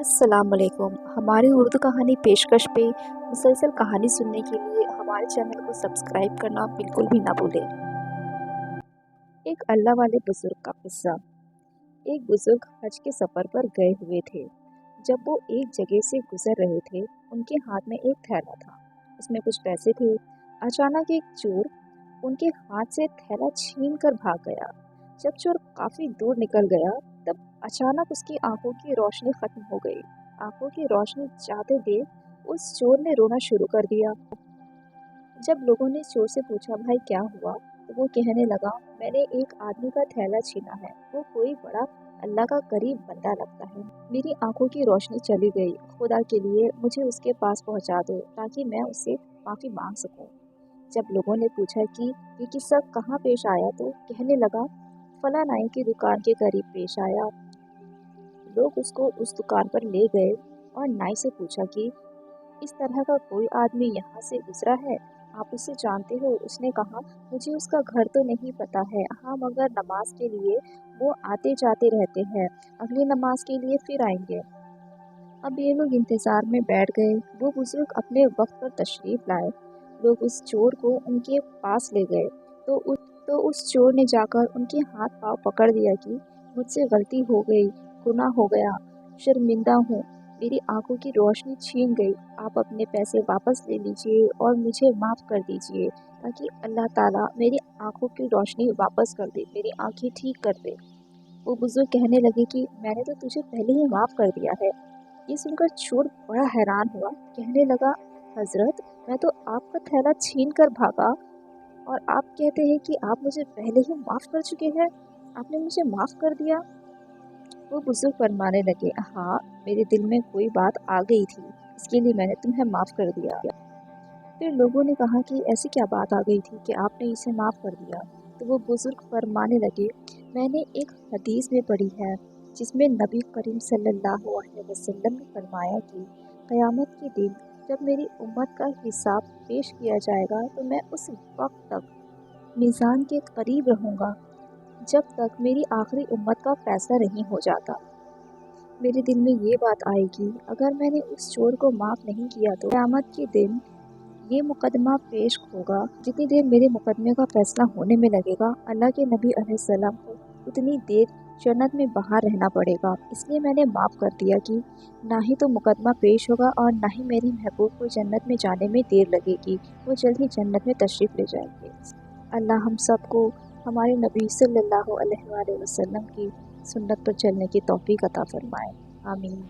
अस्सलाम वालेकुम। हमारी उर्दू कहानी पेशकश पे मुसलसल कहानी सुनने के लिए हमारे चैनल को सब्सक्राइब करना बिल्कुल भी ना भूलें। एक अल्लाह वाले बुजुर्ग का किस्सा। एक बुजुर्ग हज के सफ़र पर गए हुए थे। जब वो एक जगह से गुजर रहे थे, उनके हाथ में एक थैला था। उसमें कुछ पैसे थे। अचानक एक चोर उनके हाथ से थैला छीन कर भाग गया। जब चोर काफ़ी दूर निकल गया, तब अचानक उसकी आंखों की रोशनी खत्म हो गई। आंखों की रोशनी जाते देख उस चोर ने रोना शुरू कर दिया। जब लोगों ने चोर से पूछा, भाई क्या हुआ, तो वो कहने लगा, मैंने एक आदमी का थैला छीना है। वो कोई बड़ा अल्लाह का करीब बंदा लगता है। मेरी आंखों की रोशनी चली गई। खुदा के लिए मुझे उसके पास पहुंचा दो ताकि मैं उससे माफ़ी मांग सकूं। जब लोगों ने पूछा कि ये किस्सा कहाँ पेश आया, तो कहने लगा, फला नाई की दुकान के करीब पेश आया। लोग उसको उस दुकान पर ले गए और नाई से पूछा कि इस तरह का कोई आदमी यहाँ से गुजरा है, आप उसे जानते हो? उसने कहा, मुझे उसका घर तो नहीं पता है, हाँ मगर नमाज के लिए वो आते जाते रहते हैं, अगली नमाज के लिए फिर आएंगे। अब ये लोग इंतज़ार में बैठ गए। वो बुजुर्ग अपने वक्त पर तशरीफ लाए। लोग उस चोर को उनके पास ले गए तो उस चोर ने जाकर उनके हाथ पांव पकड़ दिया कि मुझसे गलती हो गई, गुनाह हो गया, शर्मिंदा हूँ, मेरी आंखों की रोशनी छीन गई, आप अपने पैसे वापस ले लीजिए और मुझे माफ़ कर दीजिए ताकि अल्लाह ताला मेरी आंखों की रोशनी वापस कर दे, मेरी आंखें ठीक कर दे। वो बुजुर्ग कहने लगे कि मैंने तो तुझे पहले ही माफ़ कर दिया है। ये सुनकर चोर बड़ा हैरान हुआ। कहने लगा, हजरत, मैं तो आपका थैला छीन कर भागा और आप कहते हैं कि आप मुझे पहले ही माफ़ कर चुके हैं, आपने मुझे माफ़ कर दिया। वो बुजुर्ग फरमाने लगे, हाँ, मेरे दिल में कोई बात आ गई थी, इसके लिए मैंने तुम्हें माफ़ कर दिया। फिर लोगों ने कहा कि ऐसी क्या बात आ गई थी कि आपने इसे माफ़ कर दिया? तो वो बुजुर्ग फरमाने लगे, मैंने एक हदीस में पढ़ी है जिसमें नबी करीम सल्लल्लाहु अलैहि वसल्लम ने फरमाया कि क़यामत के दिन जब मेरी उम्मत का हिसाब पेश किया जाएगा, तो मैं उस वक्त तक मीज़ान के करीब रहूँगा जब तक मेरी आखिरी उम्मत का फैसला नहीं हो जाता। मेरे दिल में ये बात आएगी, अगर मैंने उस चोर को माफ़ नहीं किया तो क़यामत के दिन ये मुकदमा पेश होगा। जितनी देर मेरे मुकदमे का फैसला होने में लगेगा, अल्लाह के नबी अलैहिस्सलाम को उतनी देर जन्नत में बाहर रहना पड़ेगा। इसलिए मैंने माफ़ कर दिया कि ना ही तो मुकदमा पेश होगा और ना ही मेरी महबूब को जन्नत में जाने में देर लगेगी, वो जल्द ही जन्नत में तशरीफ़ ले जाएंगे। अल्लाह हम सबको हमारे नबी सल्लल्लाहु अलैहि वसल्लम की सुन्नत पर चलने की तौफीक अता फरमाए। आमीन।